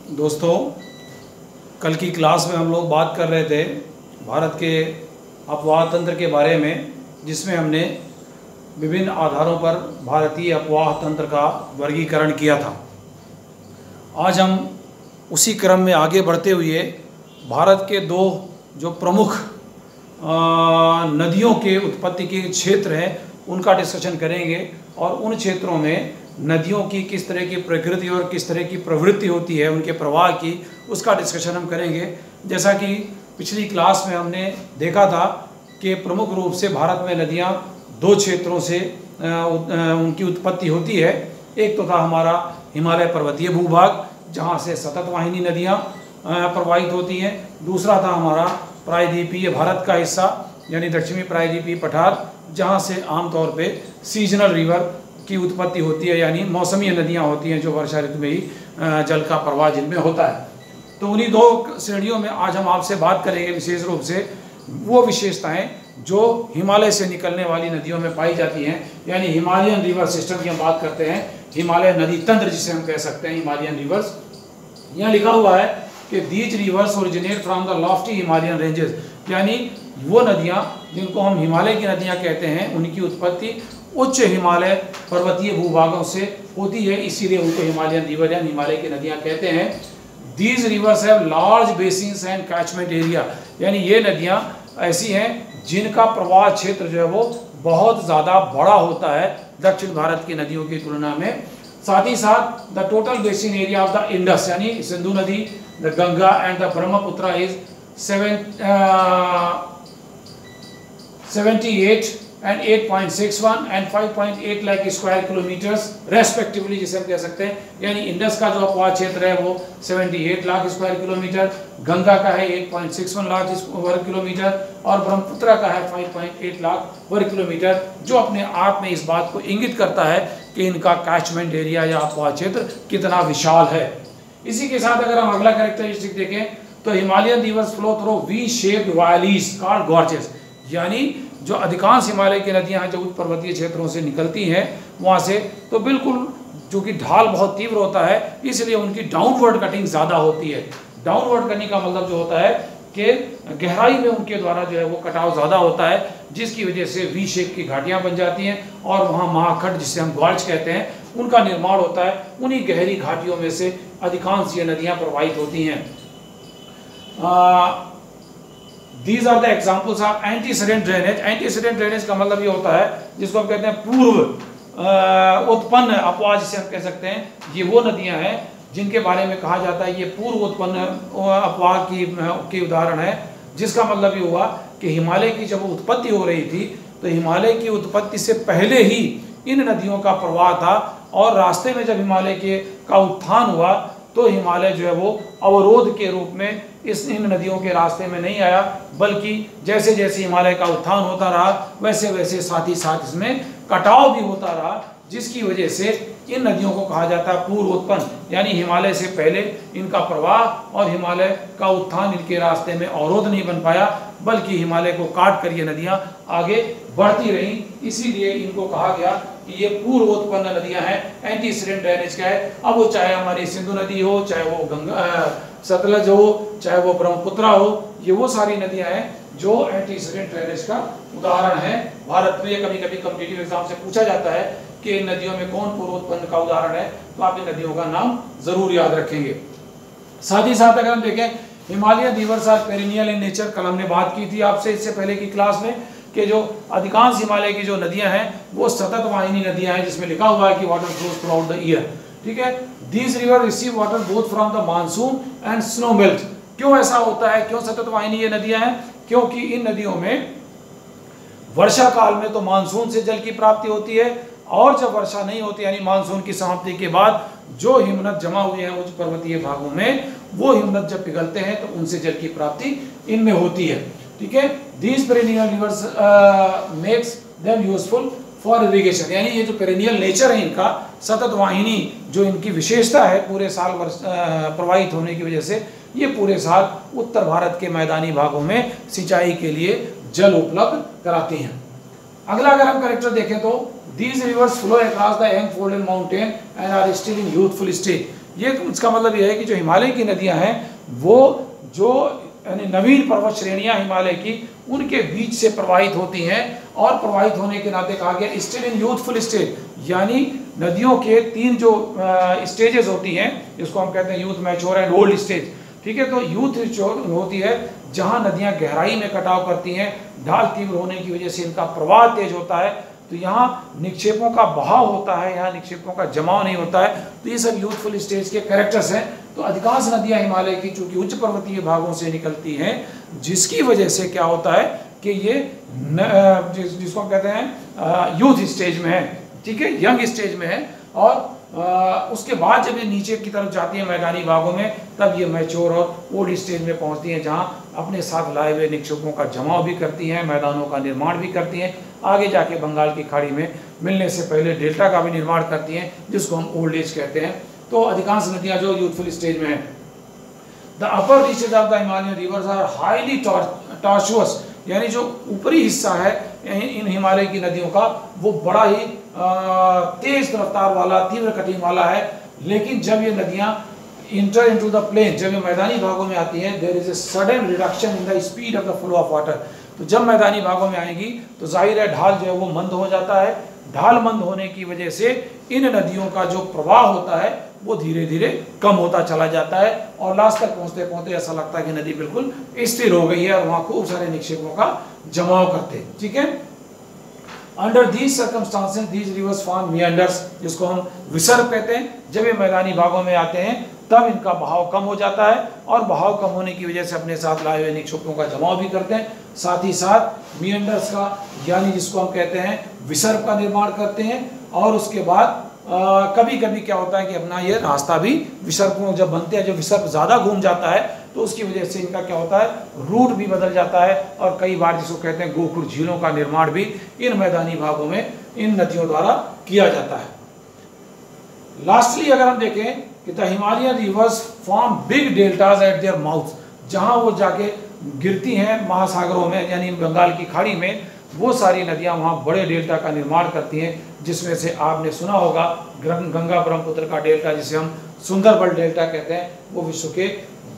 दोस्तों, कल की क्लास में हम लोग बात कर रहे थे भारत के अफवाह तंत्र के बारे में, जिसमें हमने विभिन्न आधारों पर भारतीय अफवाह तंत्र का वर्गीकरण किया था। आज हम उसी क्रम में आगे बढ़ते हुए भारत के दो जो प्रमुख नदियों के उत्पत्ति के क्षेत्र हैं उनका डिस्कशन करेंगे और उन क्षेत्रों में नदियों की किस तरह की प्रकृति और किस तरह की प्रवृत्ति होती है, उनके प्रवाह की, उसका डिस्कशन हम करेंगे। जैसा कि पिछली क्लास में हमने देखा था कि प्रमुख रूप से भारत में नदियाँ दो क्षेत्रों से उनकी उत्पत्ति होती है। एक तो था हमारा हिमालय पर्वतीय भूभाग, जहाँ से सतत वाहिनी नदियाँ प्रवाहित होती हैं। दूसरा था हमारा प्रायद्वीपीय भारत का हिस्सा, यानी दक्षिणी प्रायद्वीपीय पठार, जहाँ से आमतौर पे सीजनल रिवर की उत्पत्ति होती है, यानी मौसमी नदियाँ होती हैं जो वर्षा ऋतु में ही जल का प्रवाह जिनमें होता है। तो उन्हीं दो श्रेणियों में आज हम आपसे बात करेंगे, विशेष रूप से वो विशेषताएं जो हिमालय से निकलने वाली नदियों में पाई जाती हैं, यानी हिमालयन रिवर सिस्टम की हम बात करते हैं, हिमालय नदी तंत्र जिसे हम कह सकते हैं, हिमालयन रिवर्स। यहाँ लिखा हुआ है कि these rivers originate from the Lofty Himalayan ranges, यानी वो नदियाँ जिनको हम हिमालय की नदियाँ कहते हैं, उनकी उत्पत्ति उच्च हिमालय पर्वतीय भूभागों से होती है, इसीलिए उनको हिमालयन रिवर या हिमालय की नदियाँ कहते हैं। These rivers have large basins and catchment area, यानी ये नदियाँ ऐसी हैं जिनका प्रवाह क्षेत्र जो है वो बहुत ज़्यादा बड़ा होता है दक्षिण भारत की नदियों की तुलना में। साथ ही साथ the total basin area of the Indus, यानी सिंधु नदी, the Ganga and the Brahmaputra is 78 and 8.61 and 5.8 lakh square kilometres respectively, जिसे हम कह सकते हैं। यानी इंडस का जो अपवाह क्षेत्र है वो 78 लाख स्क्वायर किलोमीटर, गंगा का है 8.61 लाख वर्ग किलोमीटर और ब्रह्मपुत्र का है 5.8 लाख वर्ग किलोमीटर, जो अपने आप में इस बात को इंगित करता है कि इनका कैचमेंट एरिया या अपवाह क्षेत्र कितना विशाल है। इसी के साथ अगर हम अगला कैरेक्टरिस्टिक देखें तो Himalayan reverse flow through V shaped valleys called gorges, यानी जो अधिकांश हिमालय की नदियां हैं जो उच्च पर्वतीय क्षेत्रों से निकलती हैं वहाँ से, तो बिल्कुल चूँकि ढाल बहुत तीव्र होता है इसलिए उनकी डाउनवर्ड कटिंग ज़्यादा होती है। डाउनवर्ड करने का मतलब जो होता है कि गहराई में उनके द्वारा जो है वो कटाव ज़्यादा होता है, जिसकी वजह से वी शेप की घाटियाँ बन जाती हैं और वहाँ महाखंड जिसे हम गॉर्ज कहते हैं उनका निर्माण होता है। उन्हीं गहरी घाटियों में से अधिकांश ये नदियाँ प्रवाहित होती हैं। These are the examples of antecedent drainage। Antecedent drainage का मतलब ये होता है जिसको हम कहते हैं पूर्व उत्पन्न अपवाह, जिसे हम कह सकते हैं। ये वो नदियां हैं जिनके बारे में कहा जाता है ये पूर्व उत्पन्न अपवाह की उदाहरण है, जिसका मतलब ये हुआ कि हिमालय की जब उत्पत्ति हो रही थी तो हिमालय की उत्पत्ति से पहले ही इन नदियों का प्रवाह था और रास्ते में जब हिमालय का उत्थान हुआ तो हिमालय जो है वो अवरोध के रूप में इन नदियों के रास्ते में नहीं आया, बल्कि जैसे जैसे हिमालय का उत्थान होता रहा वैसे वैसे साथ ही साथ इसमें कटाव भी होता रहा, जिसकी वजह से इन नदियों को कहा जाता है पूर्व उत्पन्न, यानी हिमालय से पहले इनका प्रवाह और हिमालय का उत्थान इनके रास्ते में अवरोध नहीं बन पाया, बल्कि हिमालय को काट कर ये नदियाँ आगे बढ़ती रहीं। इसीलिए इनको कहा गया कि ये पूर्व उत्पन्न नदियाँ हैं। एंटीसीडेंट ड्रेनेज का है, अब वो चाहे हमारी सिंधु नदी हो, चाहे वो गंगा सतलज हो, चाहे वो ब्रह्मपुत्र हो, ये वो सारी नदियाँ हैं जो एंटीसीडेंट ड्रेनेज का उदाहरण है। भारत में कभी कभी कॉम्पिटिटिव एग्जाम से पूछा जाता है कि इन नदियों में कौन पूर्व उत्पन्न का उदाहरण है, तो आप इन नदियों का नाम जरूर याद रखेंगे। साथ ही साथ अगर हम देखें Himalayan rivers are perennial in nature, कल हमने बात की थी आपसे इससे पहले की क्लास में कि जो अधिकांश हिमालय की जो नदियां हैं वो सतत वाहिनी नदियां हैं, जिसमें लिखा हुआ है कि water flows through out the year. ठीक है, these river receive water both from the monsoon and snow melt. क्यों ऐसा होता है, क्यों सतत वाहिनी ये नदियां हैं? क्योंकि इन नदियों में वर्षा काल में तो मानसून से जल की प्राप्ति होती है और जब वर्षा नहीं होती यानी मानसून की समाप्ति के बाद जो हिमनद जमा हुए हैं उच्च पर्वतीय भागों में, वो हिमनद जब पिघलते हैं तो उनसे जल की प्राप्ति इनमें होती है। ठीक है, these perennial rivers makes them useful for irrigation, यानी ये जो पेरिनियल नेचर है इनका, सतत वाहिनी जो इनकी विशेषता है पूरे साल प्रवाहित होने की वजह से, ये पूरे साल उत्तर भारत के मैदानी भागों में सिंचाई के लिए जल उपलब्ध कराती हैं। अगला अगर हम कैरेक्टर देखें तो These rivers flow across the young folded mountain and are still in youthful stage, ये इसका मतलब ये है कि जो हिमालय की नदियां हैं वो जो यानी नवीन पर्वत श्रेणियां हिमालय की उनके बीच से प्रवाहित होती हैं, और प्रवाहित होने के नाते कहा गया स्टिल इन यूथफुल स्टेज, यानी नदियों के 3 जो स्टेजेस होती हैं जिसको हम कहते हैं youth, mature and old stage. ठीक है, तो यूथ होती है जहां नदियां गहराई में कटाव करती हैं, ढाल तीव्र होने की वजह से इनका प्रवाह तेज होता है, तो यहाँ निक्षेपों का बहाव होता है, यहाँ निक्षेपों का जमाव नहीं होता है। तो ये सब यूथफुल स्टेज के कैरेक्टर्स हैं। तो अधिकांश नदियां हिमालय की चूंकि उच्च पर्वतीय भागों से निकलती हैं, जिसकी वजह से क्या होता है कि ये जिसको हम कहते हैं यूथ स्टेज में है, ठीक है, यंग स्टेज में है, और उसके बाद जब ये नीचे की तरफ जाती है मैदानी भागों में, तब ये मैच्योर और ओल्ड स्टेज में पहुंचती हैं, जहां अपने साथ लाए हुए निक्षेपों का जमाव भी करती हैं, मैदानों का निर्माण भी करती हैं, आगे जाके बंगाल की खाड़ी में मिलने से पहले डेल्टा का भी निर्माण करती हैं, जिसको हम ओल्ड एज कहते हैं। तो अधिकांश नदियां जो यूथफुल स्टेज में है। The upper reaches of the Himalayan rivers are highly tortuous, यानी जो ऊपरी हिस्सा है इन हिमालय की नदियों का वो बड़ा ही तेज रफ्तार वाला, तीव्र कटिंग वाला है। लेकिन जब ये नदियां इंटर इनटू द प्लेन, जब ये मैदानी भागों में आती हैं, there is a sudden reduction in the speed of the flow of water. तो जब मैदानी भागों में आएगी तो जाहिर है ढाल जो है वो मंद हो जाता है। ढाल मंद होने की वजह से इन नदियों का जो प्रवाह होता है वो धीरे धीरे कम होता चला जाता है, और लास्ट तक पहुंचते पहुंचते ऐसा लगता है कि नदी बिल्कुल स्थिर हो गई है और वहां खूब सारे निक्षेपों का जमाव करते हैं। ठीक है, under these circumstances these rivers form मियांडर्स, जिसको हम विसर्ग कहते हैं। जब ये मैदानी भागों में आते हैं तब इनका बहाव कम हो जाता है, और बहाव कम होने की वजह से अपने साथ लाए हुए निक्षेपों का जमाव भी करते हैं, साथ ही साथ मियांडर्स का यानी जिसको हम कहते हैं विसर्ग का निर्माण करते हैं। और उसके बाद कभी कभी क्या होता है कि अपना ये रास्ता भी विसर्ग जब बनते हैं, जब विसर्ग ज़्यादा घूम जाता है तो उसकी वजह से इनका क्या होता है रूट भी बदल जाता है, और कई बार जिसको कहते हैं गोखुर झीलों का निर्माण भी इन मैदानी भागों में इन नदियों द्वारा किया जाता है। लास्टली अगर हम देखें कि the Himalayan reverse form big deltas eight their mouth, जहां वो जाके गिरती हैं महासागरों में यानी बंगाल की खाड़ी में, वो सारी नदियां वहां बड़े डेल्टा का निर्माण करती हैं, जिसमें से आपने सुना होगा गंगा ब्रह्मपुत्र का डेल्टा जिसे हम सुंदरबन डेल्टा कहते हैं, वो विश्व के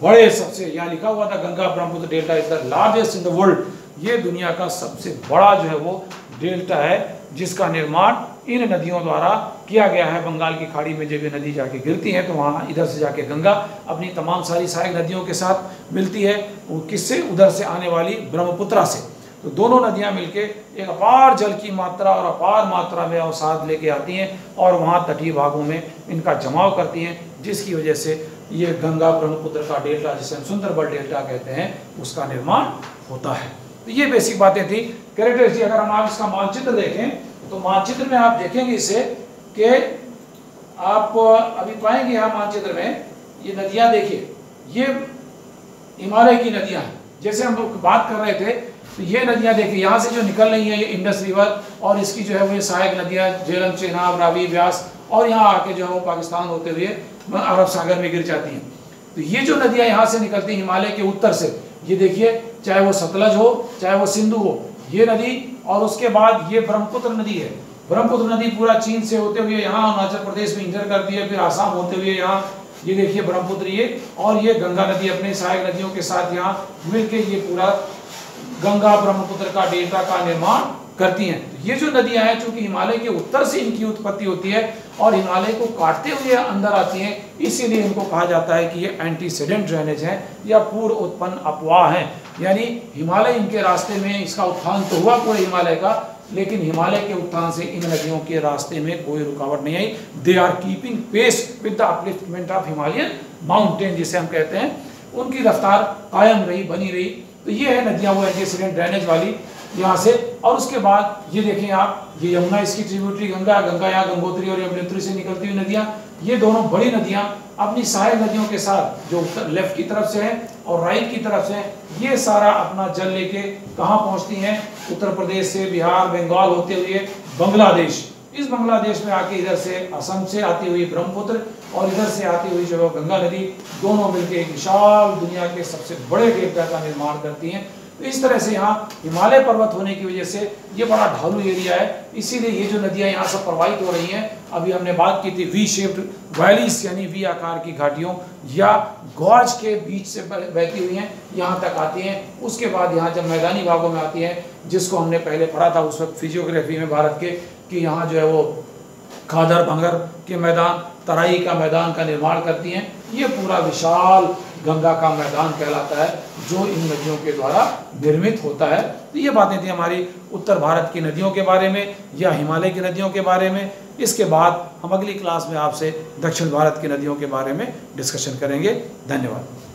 बड़े सबसे, यहाँ लिखा हुआ था Ganga Brahmaputra delta is the largest in the world, ये दुनिया का सबसे बड़ा जो है वो डेल्टा है, जिसका निर्माण इन नदियों द्वारा किया गया है। बंगाल की खाड़ी में जब ये नदी जाके गिरती है तो वहाँ इधर से जाके गंगा अपनी तमाम सारी सहायक नदियों के साथ मिलती है, वो किससे, उधर से आने वाली ब्रह्मपुत्रा से। तो दोनों नदियां मिलके एक अपार जल की मात्रा और अपार मात्रा में अवसाद लेके आती हैं, और वहाँ तटीय भागों में इनका जमाव करती हैं, जिसकी वजह से ये गंगा ब्रह्मपुत्र का डेल्टा जिसे हम सुंदरबन डेल्टा कहते हैं उसका निर्माण होता है। तो ये बेसिक बातें थी कैरेक्टरिस्टिक। अगर हम आप इसका मानचित्र देखें तो मानचित्र में आप देखेंगे इसे कि आप अभी पाएंगे यहाँ मानचित्र में ये नदियाँ देखिए, ये हिमालय की नदियाँ हैं। जैसे हम लोग बात कर रहे थे तो ये नदियाँ देखिए यहाँ से जो निकल रही हैं, ये इंडस रिवर और इसकी जो है वो सहायक नदियाँ झेलम, चेनाब, रावी, व्यास, और यहाँ आके जो है वो पाकिस्तान होते हुए अरब सागर में गिर जाती हैं। तो ये जो नदियाँ यहाँ से निकलती हैं हिमालय के उत्तर से, ये देखिए चाहे वो सतलज हो चाहे वो सिंधु हो, ये नदी, और उसके बाद ये ब्रह्मपुत्र नदी है। ब्रह्मपुत्र नदी पूरा चीन से होते हुए यहाँ अरुणाचल प्रदेश में इंटर करती है, फिर आसाम होते हुए यहाँ ये देखिए ब्रह्मपुत्र, ये और ये गंगा नदी अपने सहायक नदियों के साथ यहाँ मिलके ये पूरा गंगा ब्रह्मपुत्र का डेल्टा का निर्माण करती हैं। ये जो नदियां हैं चूंकि हिमालय के उत्तर से इनकी उत्पत्ति होती है और हिमालय को काटते हुए अंदर आती हैं, इसीलिए इनको कहा जाता है कि ये एंटीसीडेंट ड्रेनेज है या पूर्व उत्पन्न अपवाह है। यानी हिमालय इनके रास्ते में, इसका उत्थान तो हुआ पूरे हिमालय का, लेकिन हिमालय के उत्थान से इन नदियों के रास्ते में कोई रुकावट नहीं आई। They are keeping pace with the upliftment of Himalayan mountain, जिसे हम कहते हैं, उनकी रफ्तार कायम रही, बनी रही। तो ये है नदियां वो एंटीसीडेंट ड्रेनेज वाली यहाँ से। और उसके बाद ये देखें आप, ये यमुना इसकी ट्रिब्यूटरी गंगा, गंगा यहाँ गंगोत्री और यमुनोत्री से निकलती हुई नदियाँ, ये दोनों बड़ी नदियाँ अपनी सहायक नदियों के साथ जो लेफ्ट की तरफ से है और राइट की तरफ से है, ये सारा अपना जल लेके कहाँ पहुँचती हैं, उत्तर प्रदेश से, बिहार, बंगाल होते हुए बांग्लादेश। इस बांग्लादेश में आके इधर से असम से आती हुई ब्रह्मपुत्र और इधर से आती हुई जो गंगा नदी, दोनों मिलकर एक विशाल दुनिया के सबसे बड़े डेल्टा का निर्माण करती हैं, तो इस तरह से यहाँ हिमालय पर्वत होने की वजह से ये बड़ा ढालू एरिया है, इसीलिए ये जो नदियाँ यहाँ से प्रवाहित हो रही हैं, अभी हमने बात की थी वी शेप्ड वैलीज यानी वी आकार की घाटियों या गॉर्ज के बीच से बहती हुई हैं, यहाँ तक आती हैं। उसके बाद यहाँ जब मैदानी भागों में आती हैं, जिसको हमने पहले पढ़ा था उस वक्त फिजियोग्राफी में भारत के, कि यहाँ जो है वो खादर भंगर के मैदान, तराई का मैदान का निर्माण करती हैं। ये पूरा विशाल गंगा का मैदान कहलाता है जो इन नदियों के द्वारा निर्मित होता है। तो ये बातें थी हमारी उत्तर भारत की नदियों के बारे में या हिमालय की नदियों के बारे में। इसके बाद हम अगली क्लास में आपसे दक्षिण भारत की नदियों के बारे में डिस्कशन करेंगे। धन्यवाद।